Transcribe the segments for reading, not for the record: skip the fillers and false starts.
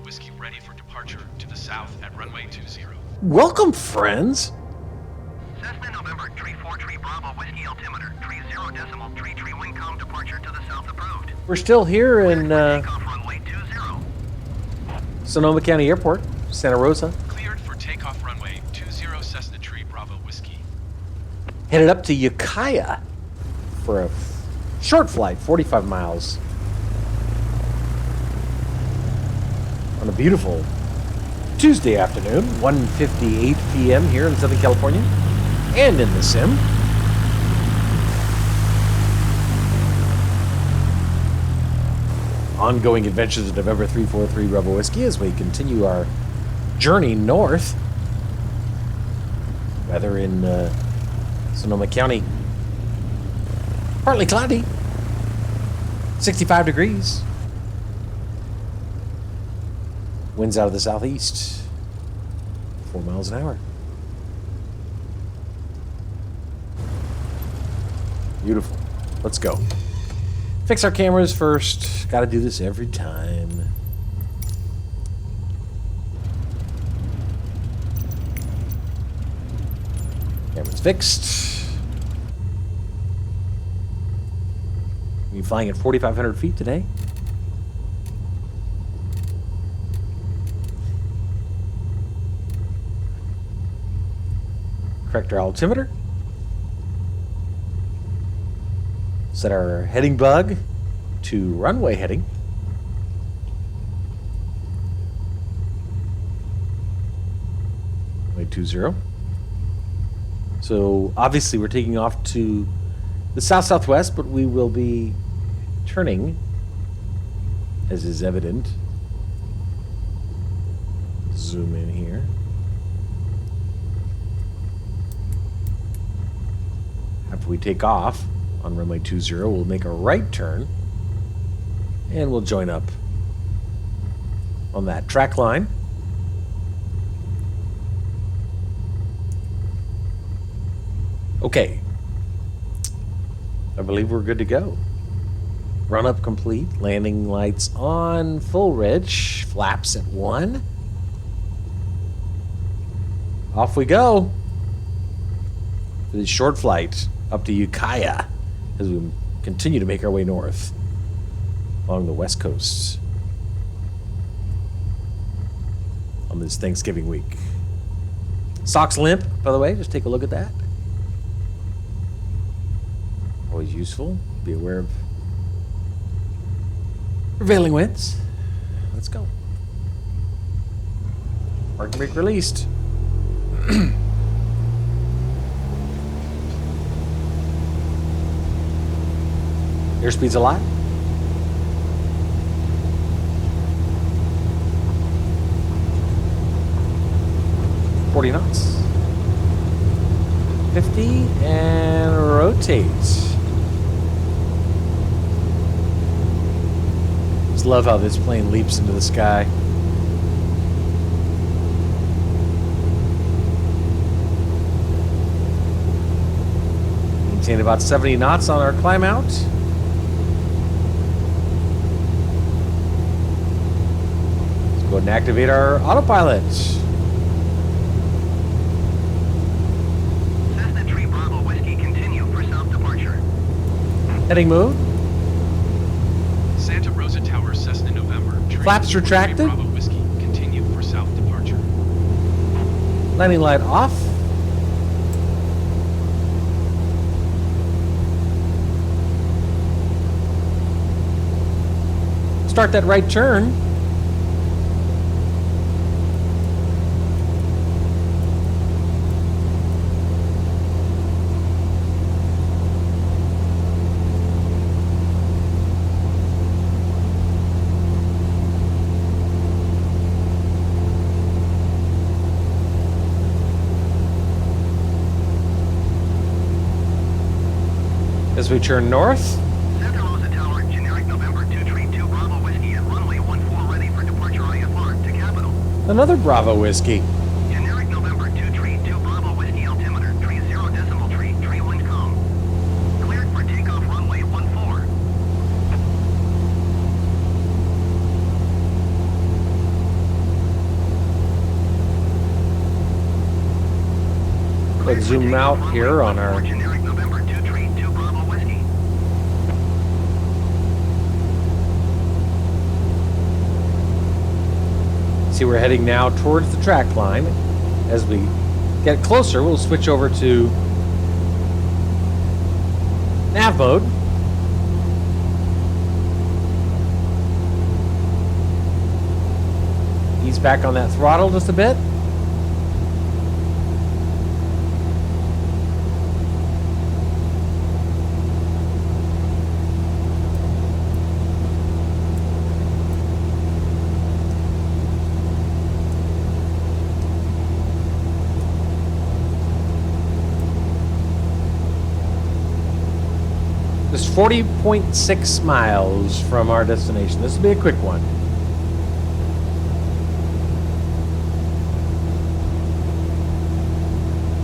Whiskey ready for departure to the south at runway 20. Welcome, friends. Cessna November 343 Bravo Whiskey altimeter 30.33 wind calm departure to the south approved. We're still here in Takeoff runway 20. Sonoma County Airport, Santa Rosa. Cleared for takeoff runway 20 Cessna Tree Bravo Whiskey. Headed up to Ukiah for a short flight, 45 miles. On a beautiful Tuesday afternoon, 1:58 p.m. here in Southern California, and in the sim. Ongoing adventures of November 343 Bravo Whiskey as we continue our journey north. Weather in Sonoma County, partly cloudy, 65 degrees. Winds out of the southeast, 4 miles an hour. Beautiful. Let's go. Fix our cameras first. Got to do this every time. Cameras fixed. We're flying at 4,500 feet today. Correct our altimeter. Set our heading bug to runway heading. Runway 20. So obviously we're taking off to the south-southwest, but we will be turning, as is evident. Zoom in here. After we take off on runway 20, we'll make a right turn and we'll join up on that track line. Okay. I believe we're good to go. Run up complete, landing lights on, full rich, flaps at 1. Off we go for this short flight up to Ukiah as we continue to make our way north along the west coast on this Thanksgiving week. Socks limp, by the way, just take a look at that. Always useful. Be aware of prevailing winds. Let's go. Parking brake released. Airspeed's a lot. $40 knots. 50 and rotate. Just love how this plane leaps into the sky. Maintain about 70 knots on our climb out. Go ahead and activate our autopilot. Cessna Tree Bravo Whiskey continue for south departure. Heading mode. Santa Rosa Tower, Cessna November. Flaps retracted. Bravo Whiskey continue for south departure. Landing light off. Start that right turn. As we turn north. Santa Rosa Tower, generic November 232 Bravo Whiskey at runway 14 ready for departure IFR to Capital. Another Bravo Whiskey. Generic November 232 Bravo Whiskey altimeter 30.33 wind calm. Cleared for takeoff runway 14. and zoom out here on our... Generic November 232 Bravo Whiskey. See, we're heading now towards the track line. As we get closer, we'll switch over to nav mode. Ease back on that throttle just a bit. Just 40.6 miles from our destination. This will be a quick one.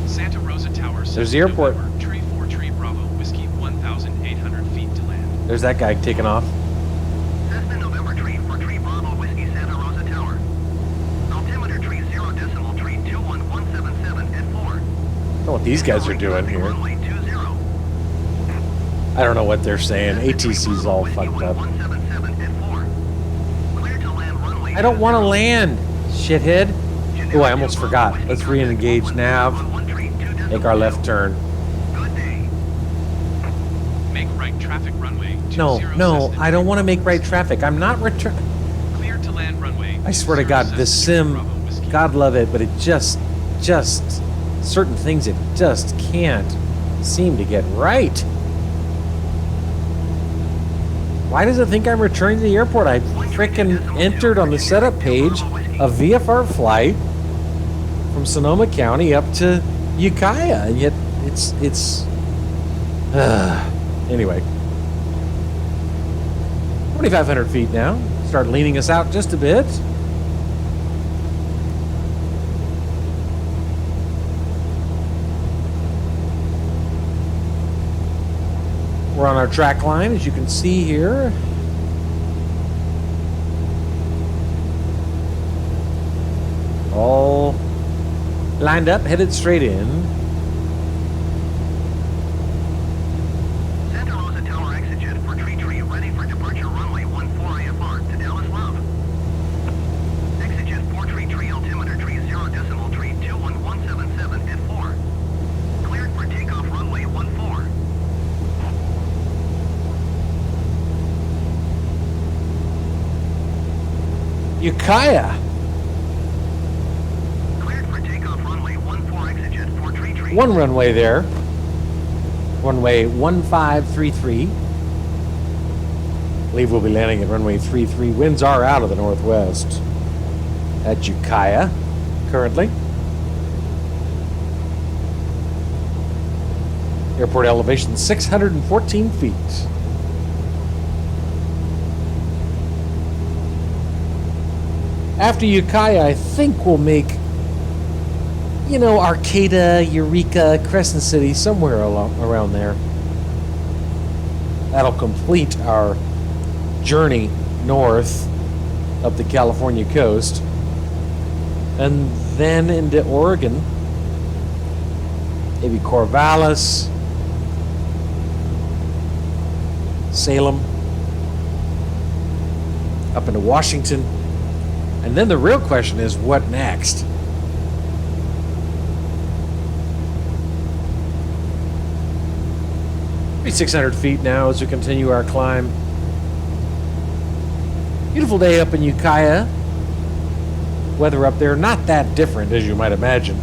Santa Rosa Tower. There's the airport. November, Tree 4 Tree Bravo Whiskey 1,800 feet to land. There's that guy taking off. Cessna November Tree for Tree Bravo Whiskey Santa Rosa Tower. Altimeter Tree 0 decimal Tree 21177 at 4. I don't know what these guys are doing here. Runway 20. I don't know what they're saying. ATC's all fucked up. 177 at 4. Clear to land runway I don't want to land, shithead. Oh, I almost forgot. Let's re-engage nav. Make our left turn. Good day. Make right traffic runway 20 No, Cessna I don't Tree want to make Bravo right Whiskey. traffic. I'm not return. Clear to land runway. I swear to 20 God, this Cessna Tree sim, Bravo Whiskey. God love it, but it just certain things it just can't seem to get right. Why does it think I'm returning to the airport? I frickin' entered on the setup page a VFR flight from Sonoma County up to Ukiah, and yet it's anyway. 2,500 feet now. Start leaning us out just a bit. We're on our track line, as you can see here. All lined up, headed straight in. Santa Rosa Tower exigent for Tree ready for departure runway 14 IFR to Dallas Love. Exigent for Tree altimeter Tree 0 decimal Tree 21177 at 4. Cleared for takeoff runway 14. Ukiah. Cleared for takeoff runway 14 exigent for Tree. One runway there. Runway 1533. I believe we'll be landing at runway 33. Winds are out of the northwest at Ukiah currently. Airport elevation 614 feet. After Ukiah, I think we'll make, you know, Arcata, Eureka, Crescent City, somewhere around there. That'll complete our journey north up the California coast. And then into Oregon. Maybe Corvallis, Salem, up into Washington. And then the real question is, what next? Maybe 600 feet now as we continue our climb. Beautiful day up in Ukiah. Weather up there, not that different as you might imagine.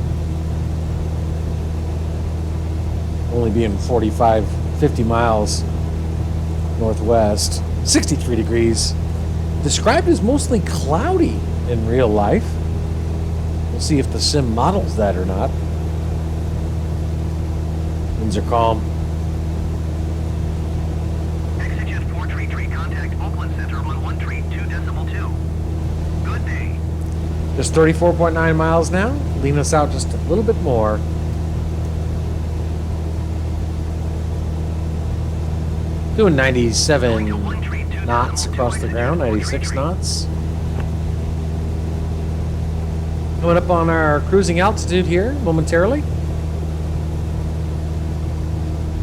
Only being 45, 50 miles northwest. 63 degrees. Described as mostly cloudy in real life. We'll see if the sim models that or not. Winds are calm. Exigent 433 contact Oakland Center on 1 Tree 2 decimal 2. Good day. Just 34.9 miles now. Lean us out just a little bit more. Doing 97 knots across the ground, 96 knots. Coming up on our cruising altitude here momentarily.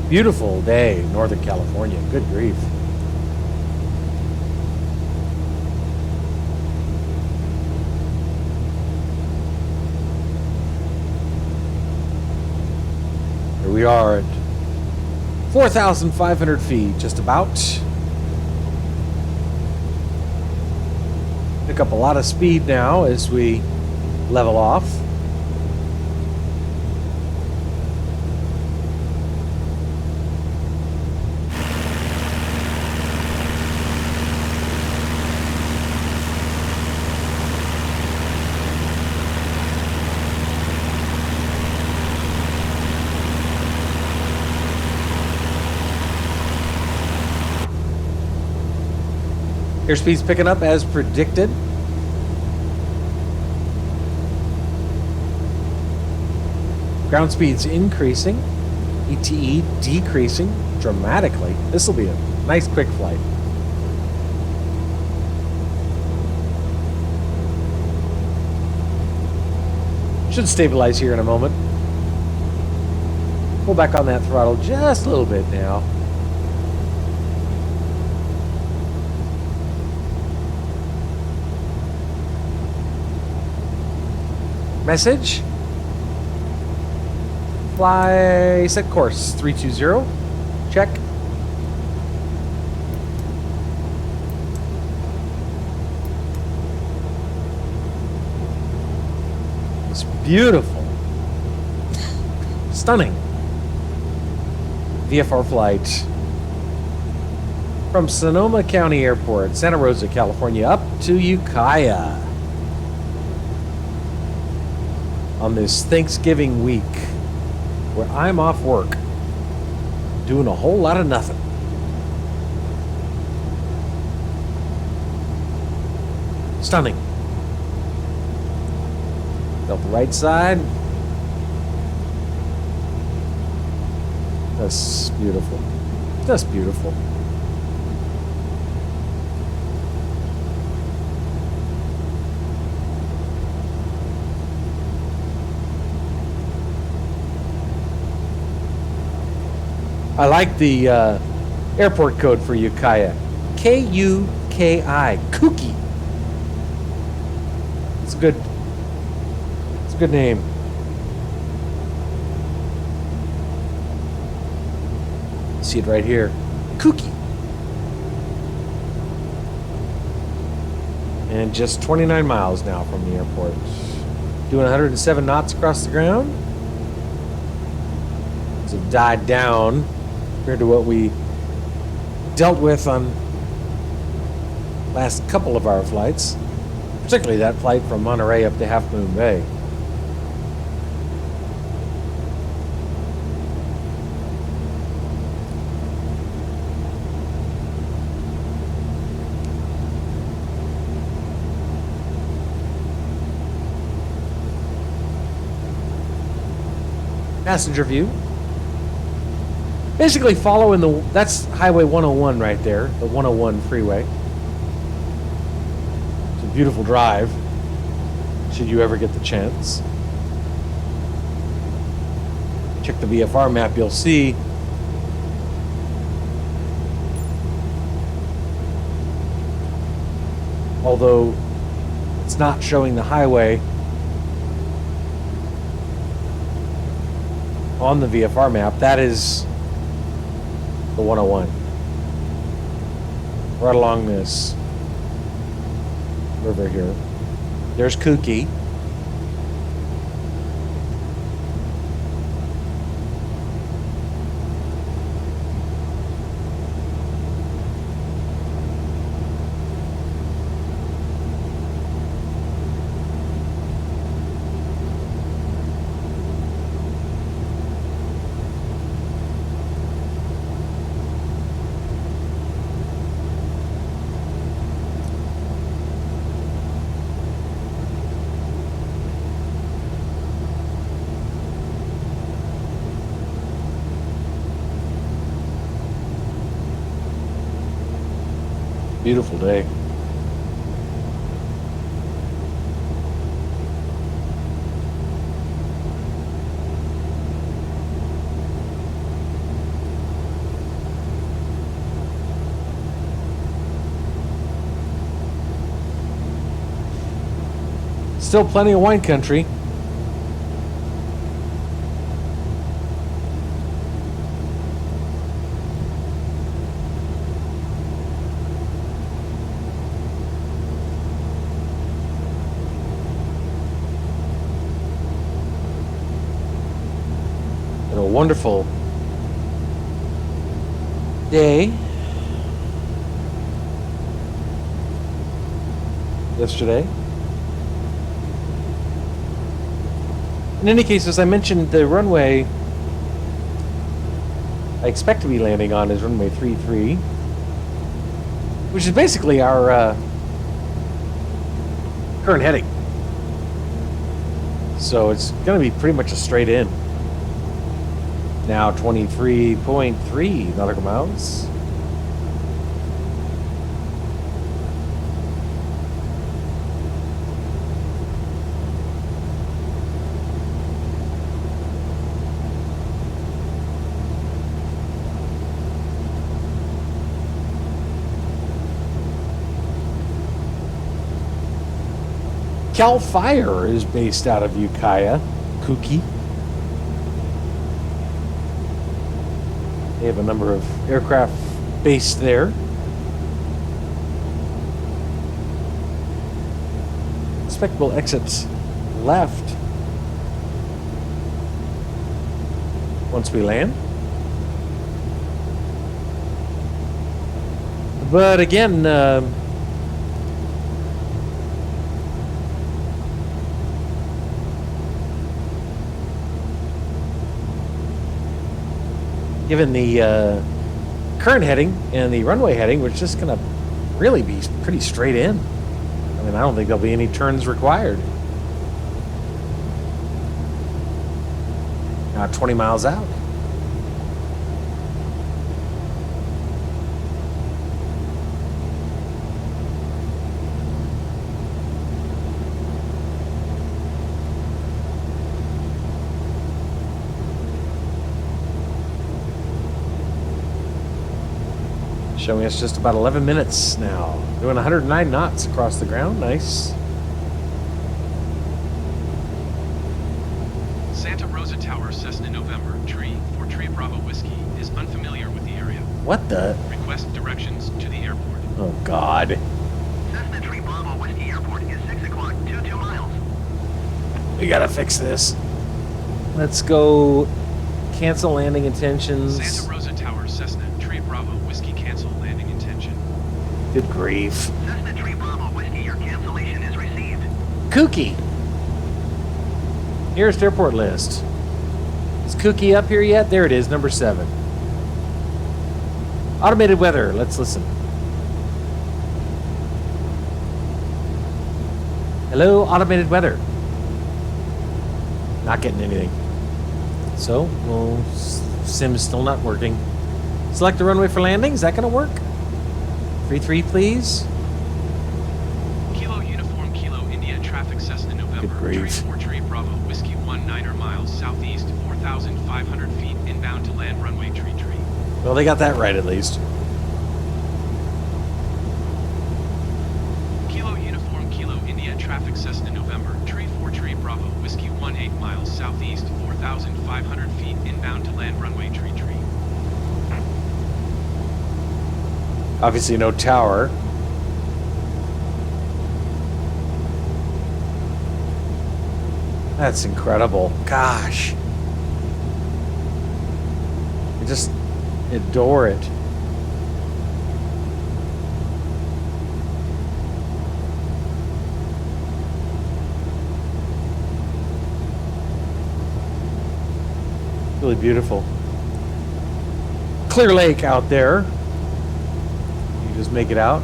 Beautiful day in Northern California. Good grief. Here we are at 4,500 feet, just about. Pick up a lot of speed now as we level off. Airspeed's picking up as predicted. Ground speed's increasing. ETE decreasing dramatically. This will be a nice quick flight. Should stabilize here in a moment. Pull back on that throttle just a little bit now. Message. Fly, set course, 320. Check. It's beautiful. Stunning. VFR flight from Sonoma County Airport, Santa Rosa, California, up to Ukiah. On this Thanksgiving week, where I'm off work, doing a whole lot of nothing. Stunning. Belt the right side. That's beautiful. Just beautiful. I like the airport code for Ukiah. KUKI. KUKI. It's a good name. See it right here. KUKI. And just 29 miles now from the airport. Doing 107 knots across the ground. It's died down compared to what we dealt with on last couple of our flights, particularly that flight from Monterey up to Half Moon Bay. Passenger view. Basically following that's Highway 101 right there, the 101 freeway. It's a beautiful drive, should you ever get the chance. Check the VFR map, you'll see although it's not showing the highway on the VFR map, that is the 101. Right along this river here. There's KUKI. Beautiful day. Still plenty of wine country. And a wonderful day yesterday. In any case, as I mentioned, the runway I expect to be landing on is runway 33, which is basically our current heading. So it's going to be pretty much a straight in. Now 23.3 nautical miles. Cal Fire is based out of Ukiah KUKI. They have a number of aircraft based there. Expectable exits left once we land. But again, given the current heading and the runway heading, we're just going to really be pretty straight in. I mean, I don't think there'll be any turns required. Now 20 miles out. Showing us just about 11 minutes now. Doing 109 knots across the ground. Nice. Santa Rosa Tower, Cessna November, tree, for Tree Bravo Whiskey, is unfamiliar with the area. What the? Request directions to the airport. Oh, God. Cessna Tree Bravo Whiskey Airport is 6 o'clock, 22 miles. We gotta fix this. Let's go cancel landing intentions. Santa Rosa Tower, Cessna, Tree Bravo Whiskey, cancel landing intention. Good grief. Cessna Tree Bravo Whiskey, your cancellation is received. KUKI. Nearest airport list. Is KUKI up here yet? There it is, number 7. Automated weather. Let's listen. Hello, automated weather. Not getting anything. So, well, Sim's still not working. Select the runway for landing. Is that going to work? 33, please. Kilo Uniform Kilo India traffic, Cessna November, Good tree grief. 4 Tree Bravo Whiskey 19er miles southeast, 4,500 feet inbound to land runway tree. Well, they got that right at least. Kilo Uniform Kilo India traffic, Cessna November, tree 4 Tree Bravo Whiskey 18 miles southeast, 4,500 feet inbound to land runway tree. Obviously no tower. That's incredible. Gosh. I just adore it. Really beautiful. Clear lake out there. You just make it out.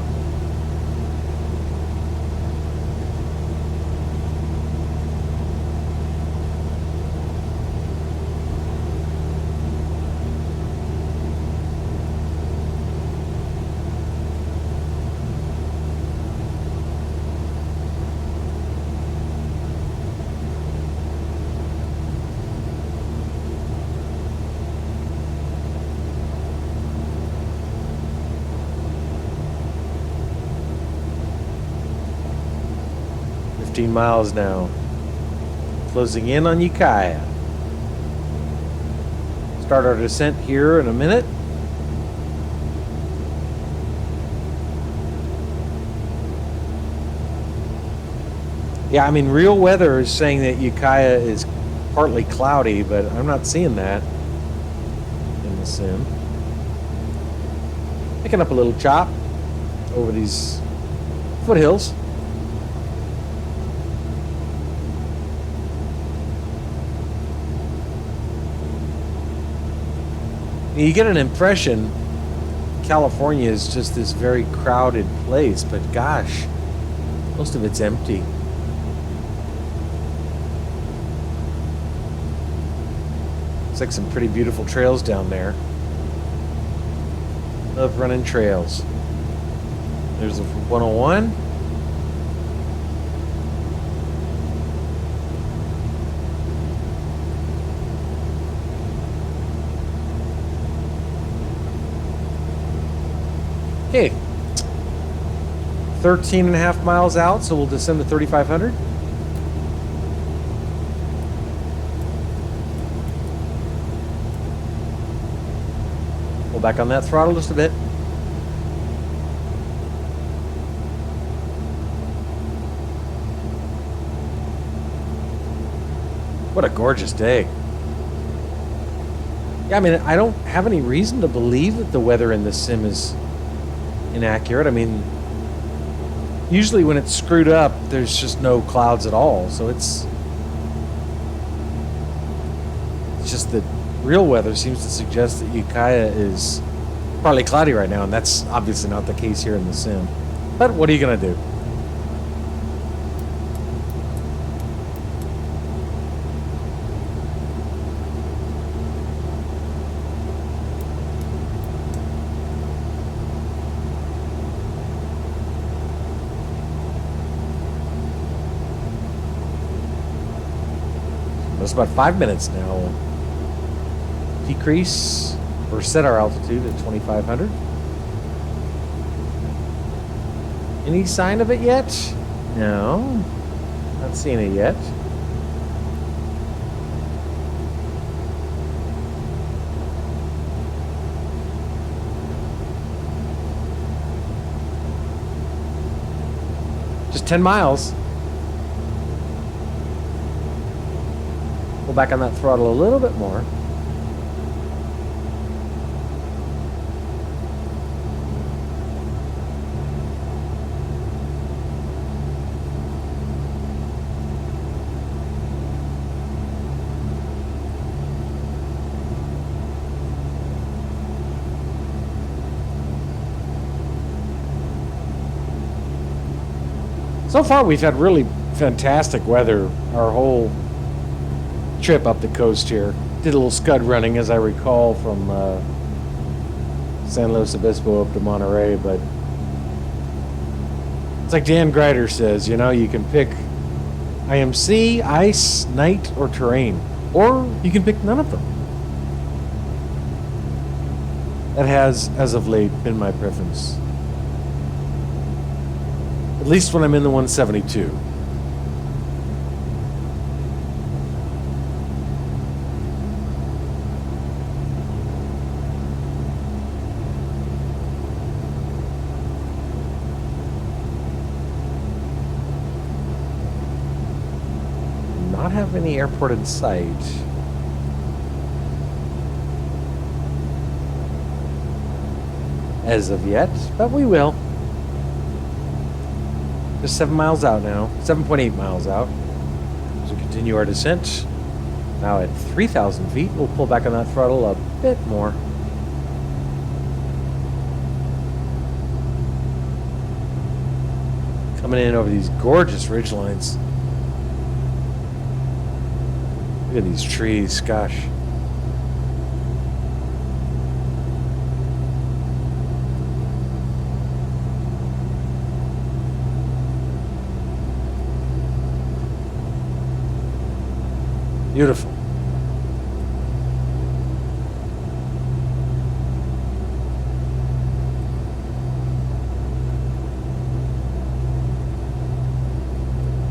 15 miles now. Closing in on Ukiah. Start our descent here in a minute. Yeah, I mean, real weather is saying that Ukiah is partly cloudy, but I'm not seeing that in the sim. Picking up a little chop over these foothills. You get an impression California is just this very crowded place, but gosh, most of it's empty. Looks like some pretty beautiful trails down there. Love running trails. There's the 101. Okay. 13 and a half miles out, so we'll descend to 3,500. Pull back on that throttle just a bit. What a gorgeous day. Yeah, I mean, I don't have any reason to believe that the weather in this sim is inaccurate. I mean, usually when it's screwed up, there's just no clouds at all. So it's just that real weather seems to suggest that Ukiah is partly cloudy right now, and that's obviously not the case here in the sim. But what are you going to do? It's about 5 minutes now. We'll decrease or set our altitude at 2,500. Any sign of it yet? No, not seeing it yet. Just 10 miles. Pull back on that throttle a little bit more. So far, we've had really fantastic weather our whole trip up the coast here. Did a little scud running, as I recall, from San Luis Obispo up to Monterey, but it's like Dan Greider says, you know, you can pick IMC, ice, night, or terrain, or you can pick none of them. That has, as of late, been my preference. At least when I'm in the 172. Not have any airport in sight. As of yet, but we will. Just 7 miles out now, 7.8 miles out. As we continue our descent, now at 3,000 feet, we'll pull back on that throttle a bit more. Coming in over these gorgeous ridge lines. Look at these trees, gosh. Beautiful.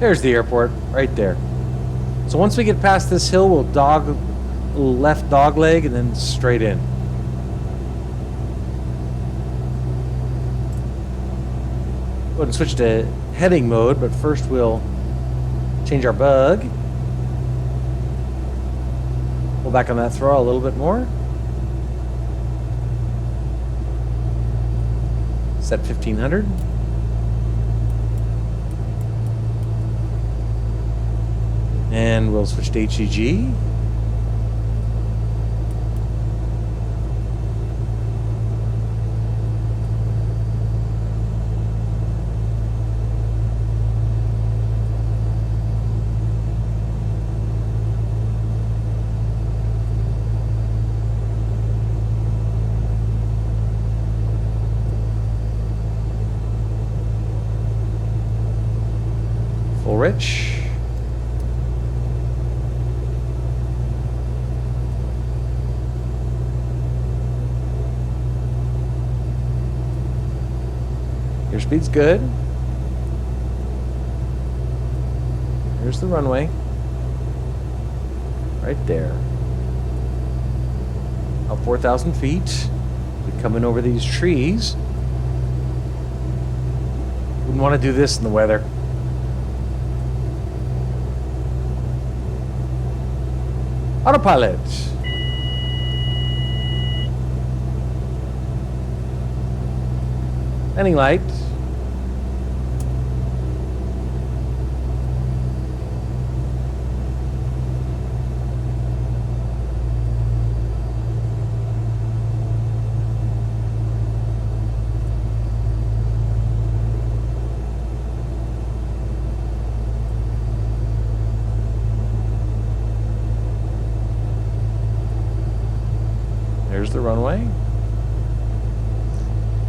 There's the airport, right there. So once we get past this hill, we'll left dog leg and then straight in. Go ahead and switch to heading mode, but first we'll change our bug. Pull back on that throttle a little bit more. Set 1500. And we'll switch to HEG. Full rich. Airspeed's good. Here's the runway. Right there. Up 4,000 feet. We're coming over these trees. Wouldn't want to do this in the weather. Autopilot. Landing light. There's the runway.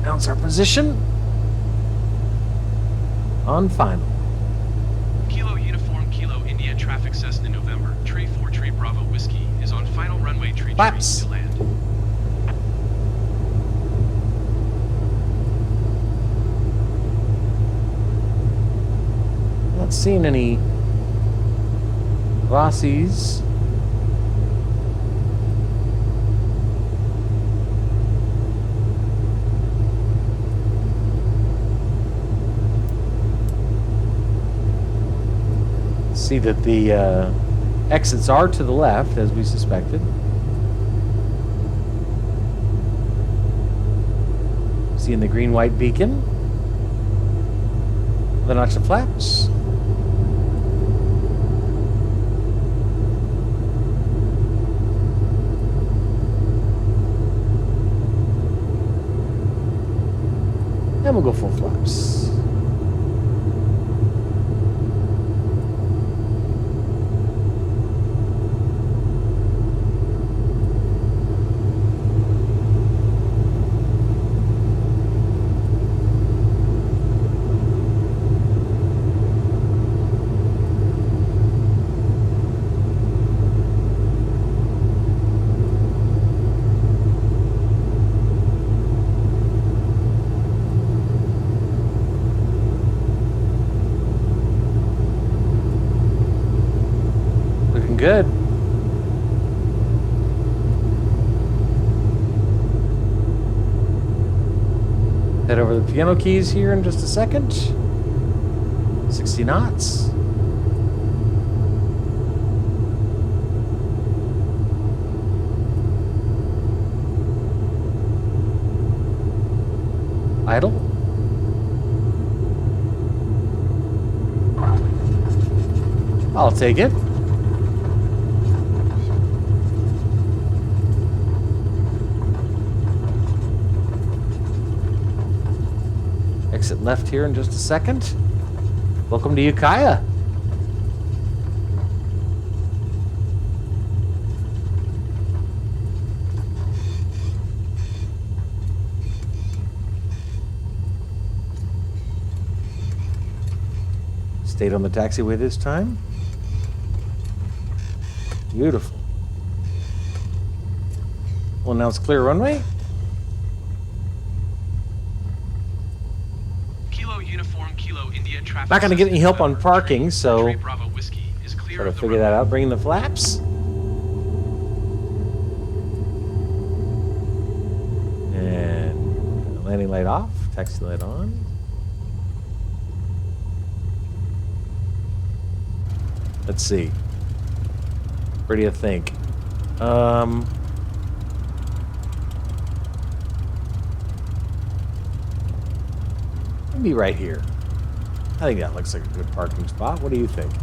Announce our position on final. Kilo Uniform Kilo India traffic Cessna November, Tree 4 Tree Bravo Whiskey is on final runway tree Flaps. to land. Not seeing any glossies. See that the exits are to the left, as we suspected. Seeing the green-white beacon. The notch of flaps. And we'll go full flaps. Good. Head over the piano keys here in just a second. 60 knots. Idle. I'll take it. Exit left here in just a second. Welcome to Ukiah. Stayed on the taxiway this time. Beautiful. We'll announce clear runway. Kilo Uniform Kilo India traffic Not going to get any help on system, parking, November, so Tree Bravo Whiskey is clear try to of the figure that runway. out. Bringing the flaps. And landing light off, taxi light on. Let's see. Where do you think? Maybe right here. I think that looks like a good parking spot. What do you think?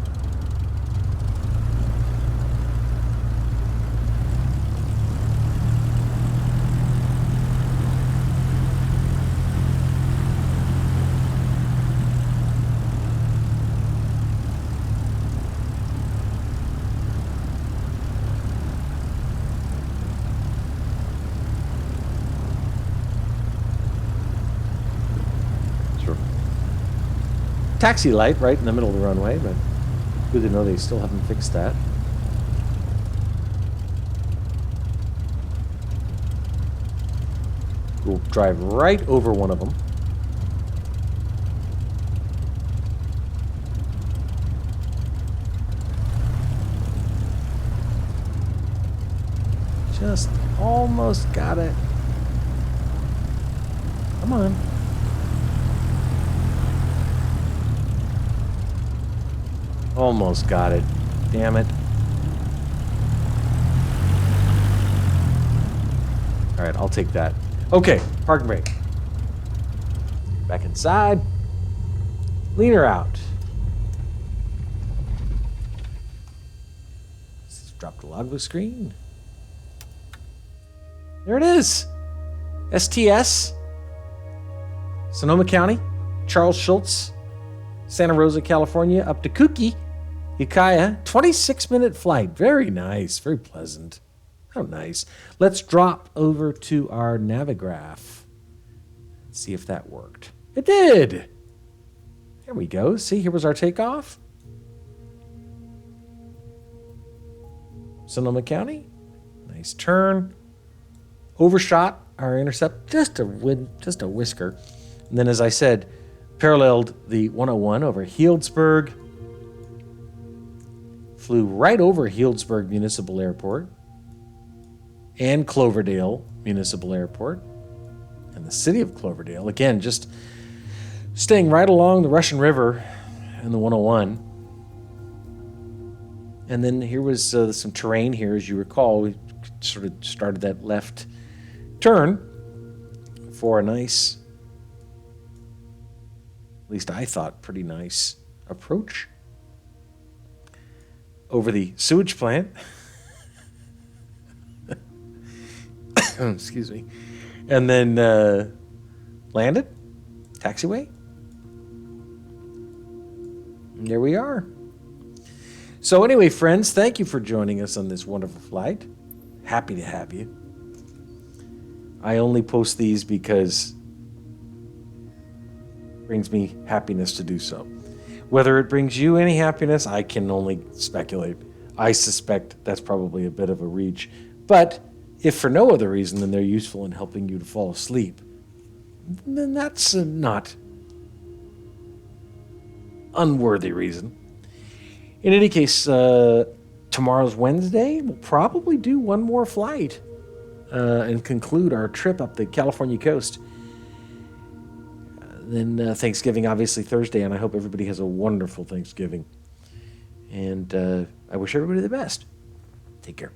Taxi light right in the middle of the runway, but good to know they still haven't fixed that. We'll drive right over one of them. Just almost got it. Come on. Almost got it. Damn it. All right, I'll take that. Okay, parking brake. Back inside. Leaner out. Let's just drop the logbook screen. There it is. STS. Sonoma County. Charles Schultz. Santa Rosa, California, up to KUKI, Ukiah, 26-minute flight. Very nice, very pleasant. How nice. Let's drop over to our Navigraph. See if that worked. It did. There we go. See, here was our takeoff. Sonoma County, nice turn. Overshot our intercept, just a whisker. And then, as I said, paralleled the 101 over Healdsburg, flew right over Healdsburg Municipal Airport and Cloverdale Municipal Airport and the city of Cloverdale. Again, just staying right along the Russian River and the 101. And then here was some terrain here, as you recall. We sort of started that left turn for a nice, at least I thought, pretty nice approach over the sewage plant. Excuse me. And then landed, taxiway. And there we are. So anyway, friends, thank you for joining us on this wonderful flight. Happy to have you. I only post these because brings me happiness to do so. Whether it brings you any happiness, I can only speculate. I suspect that's probably a bit of a reach. But if for no other reason than they're useful in helping you to fall asleep, then that's not unworthy reason. In any case, tomorrow's Wednesday. We'll probably do one more flight and conclude our trip up the California coast. Then Thanksgiving, obviously, Thursday, and I hope everybody has a wonderful Thanksgiving. And I wish everybody the best. Take care.